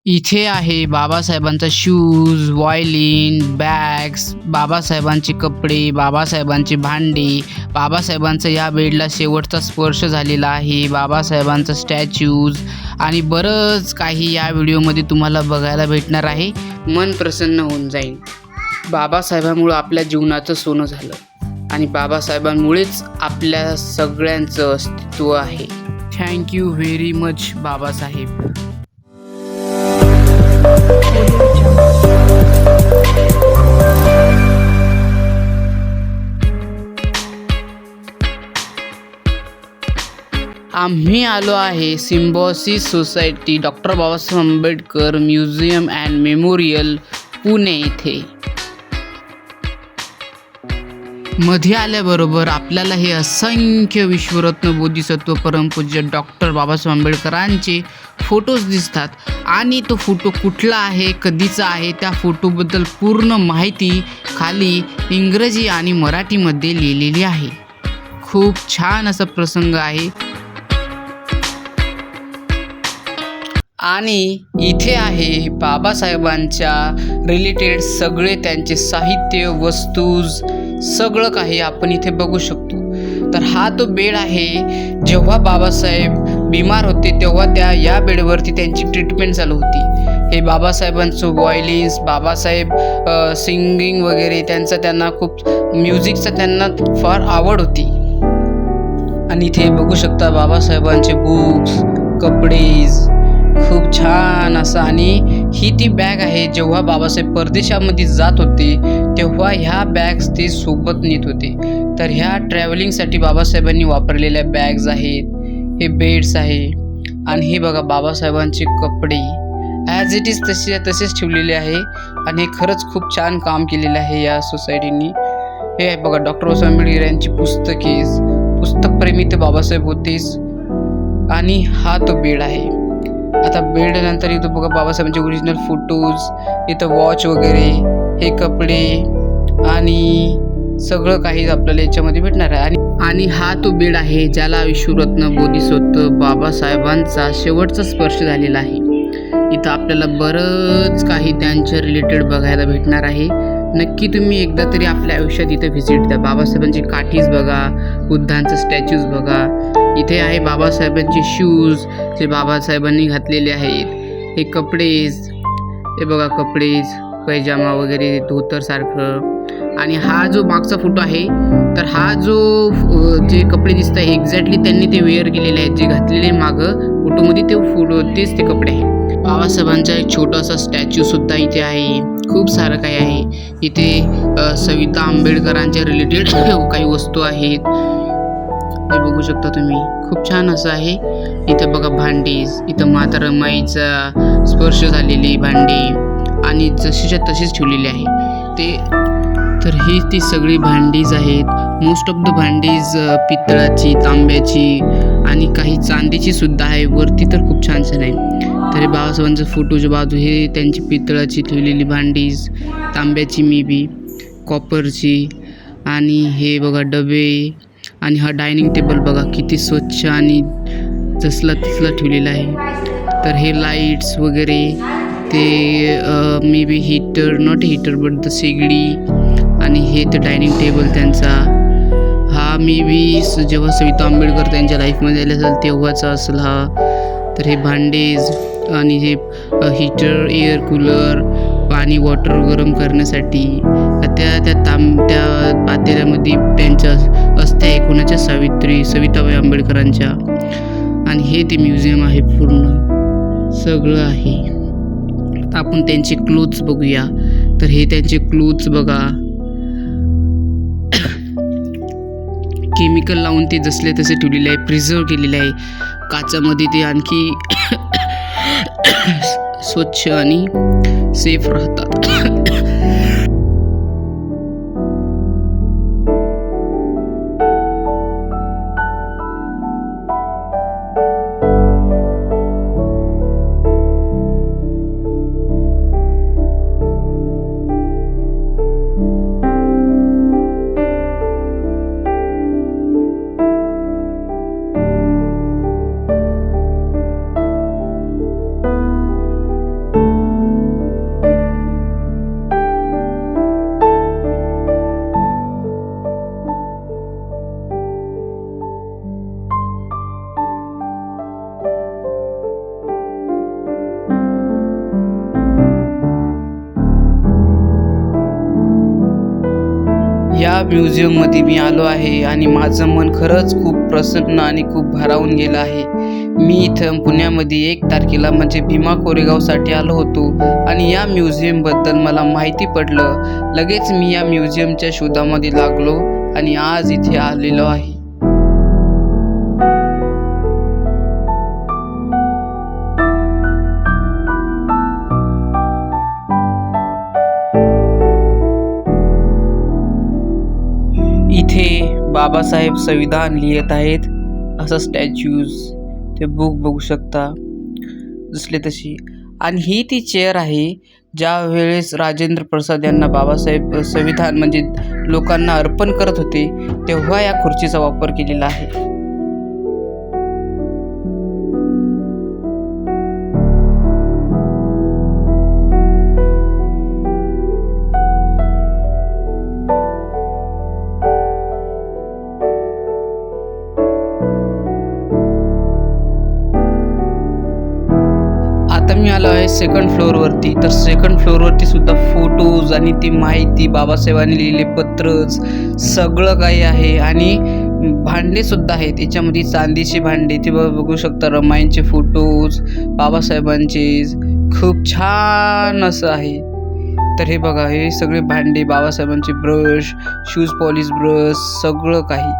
इथे आहे बाबासाहेबांचा शूज, व्हायोलिन, बॅग्स, बाबासाहेबांचे कपडे, बाबासाहेबांची भांडी, बाबासाहेबांचा या बेडला शेवटचा स्पर्श झालेला आहे, बाबासाहेबांचा स्टॅच्यूज आणि बरंच काही या व्हिडिओमध्ये तुम्हाला बघायला भेटणार आहे. मन प्रसन्न होऊन जाईल. बाबासाहेबांमुळं आपल्या जीवनाचं सोनं झालं आणि बाबासाहेबांमुळेच आपल्या सगळ्यांचं अस्तित्व आहे. Thank you very much Babasaheb. आम्ही आलो आहे Symbiosis society doctor Babasaheb Ambedkar museum and memorial Pune इथे. मध्ये आल्याबरोबर आपल्याला हे असंख्य विश्वरत्न बोधिसत्व परमपूज्य डॉक्टर बाबासाहेब आंबेडकरांचे फोटोज दिसतात आणि तो फोटो कुठला आहे, कधीचा आहे, त्या फोटोबद्दल पूर्ण माहिती खाली इंग्रजी आणि मराठीमध्ये लिहिलेली आहे. खूप छान असा प्रसंग आहे. आणि इथे आहे बाबासाहेबांच्या रिलेटेड सगळे त्यांचे साहित्य, वस्तूज, सगळं काही आपण इथे बघू शकतो. तर हा तो बेड आहे. जेव्हा बाबासाहेब बिमार होते तेव्हा या बेडवरती त्यांची ट्रीटमेंट चालू होती. हे बाबासाहेबांचं व्हायोलिन्स, बाबासाहेब सिंगिंग वगैरे त्यांना खूप म्युझिकचं त्यांना फार आवड होती. आणि इथे बघू शकता बाबासाहेबांचे बुक्स, कपडेज, खूप छान असं. आणि ही ती बॅग आहे. जेव्हा बाबासाहेब परदेशामध्ये जात होते तेव्हा ह्या बॅग्स ते सोबत नेत होते. तर ह्या ट्रॅव्हलिंगसाठी बाबासाहेबांनी वापरलेल्या बॅग्स आहेत. हे बेड्स आहे. आणि हे बघा बाबासाहेबांचे कपडे ॲज इट इज तसेच ठेवलेले आहे. आणि हे खरंच खूप छान काम केलेलं आहे या सोसायटीनी. हे आहे बघा डॉक्टर बाबासाहेब आंबेडकर यांची पुस्तके, पुस्तकप्रेमी ते बाबासाहेब होतेच. आणि हा तो बेड आहे. आता बेड नंतर इथं बघा बाबासाहेबांचे ओरिजिनल फोटोज, इथं वॉच वगैरे, हे कपडे आणि सगळं काही आपल्याला याच्यामध्ये भेटणार आहे. आणि हा तो बेड आहे ज्याला विश्वरत्न बोधिसत्व बाबासाहेबांचा शेवटचा स्पर्श झालेला आहे. इथं आपल्याला बरंच काही त्यांच्या रिलेटेड बघायला भेटणार आहे. नक्की तुम्ही एकदा तरी आपल्या आयुष्यात इथं व्हिजिट द्या. बाबासाहेबांची काठीज बघा, बुद्धांचं स्टॅच्यूज बघा. इथे आहे बाबासाहेबांचे शूज जे बाबासाहेबांनी घातलेले आहेत. हे कपडेज, हे बघा कपडेज, पैजामा वगैरे, धोतरसारखं. आणि हा जो मागचा फोटो आहे तर हा जो जे कपडे दिसत आहे एक्झॅक्टली त्यांनी ते वेअर केलेले आहेत. जे घातलेले मागं फोटोमध्ये ते फोटो तेच ते कपडे आहेत. बाबासाहेबांचा एक छोटासा स्टॅच्यू सुद्धा इथे आहे. खूप सारं काही आहे इथे. सविता आंबेडकरांच्या रिलेटेड काही वस्तू आहेत. हे बघू शकता तुम्ही. खूप छान असं आहे. इथं बघा भांडीज, इथं माता रमाईचा स्पर्श झालेली भांडी आणि जशीच्या तशीच ठेवलेली आहे ते. तर ही ती सगळी भांडीज आहेत. मोस्ट ऑफ द भांडीज पितळाची, तांब्याची आणि काही चांदीची सुद्धा आहे. वरती तर खूप छान छान आहे. तर बाबासाहेबांचं फोटोच्या बाजू हे त्यांची पितळाची ठेवलेली भांडीज, तांब्याची मे बी, कॉपरची. आणि हे बघा डबे. आणि हा डायनिंग टेबल बघा किती स्वच्छ आणि जसला तसला ठेवलेला आहे. तर हे लाईट्स वगैरे ते may be heater, not heater but the शेगडी. आणि हे ते डायनिंग टेबल त्यांचा. हा मे बी जेव्हा सविता आंबेडकर त्यांच्या लाईफमध्ये आले असेल तेव्हाचा असेल हा. तर हे भांडेज आणि हे हीटर, एअर कूलर, पाणी, वॉटर गरम करण्यासाठी. त्या पातेल्यामध्ये त्यांच्या अस्त्या आहे. कोणाच्या? सविताबाई आंबेडकरांच्या. आणि हे ते म्युझियम आहे. पूर्ण सगळं आहे. आता आपण त्यांचे क्लोथ्स बघूया. तर हे त्यांचे क्लोथ्स बघा. केमिकल लावून ते जसले तसे ठेवलेले आहे, प्रिझर्व केलेले आहे. काचामध्ये ते आणखी स्वच्छ आणि सेफ राहतात. म्युझियममध्ये मी आलो आहे आणि माझं मन खरंच खूप प्रसन्न आणि खूप भारावून गेलं आहे. मी इथं पुण्यामध्ये 1 तारखेला म्हणजे भीमा कोरेगावसाठी आलो होतो आणि या म्युझियमबद्दल मला माहिती पडलं. लगेच मी या म्युझियमच्या शोधामध्ये लागलो आणि आज इथे आलेलो आहे. इथे बाबासाहेब संविधान लिहित आहेत असं स्टॅच्यूज ते बुक बघू शकता जसले तशी. आणि ही ती चेअर आहे ज्या वेळेस राजेंद्र प्रसाद यांना बाबासाहेब संविधान म्हणजे लोकांना अर्पण करत होते तेव्हा या खुर्चीचा वापर केलेला आहे. आता मी आलो आहे सेकंड फ्लोअरवरती. तर सेकंड फ्लोअरवरती सुद्धा फोटोज आणि ती माहिती बाबासाहेबांनी लिहिलेले पत्रच सगळं काही आहे आणि भांडे सुद्धा आहेत. त्याच्यामध्ये चांदीचे भांडे ते बघू शकता, रमाईंचे फोटोज बाबासाहेबांचे खूप छान असं आहे. तर हे बघा, हे सगळे भांडे बाबासाहेबांचे, ब्रश, शूज पॉलिश ब्रश सगळं काही.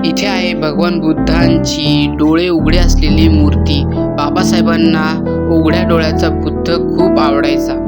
इथे आहे भगवान बुद्धांची डोळे उघडे असलेली मूर्ती. बाबासाहेबांना उघड्या डोळ्याचा बुद्ध खूप आवडायचा.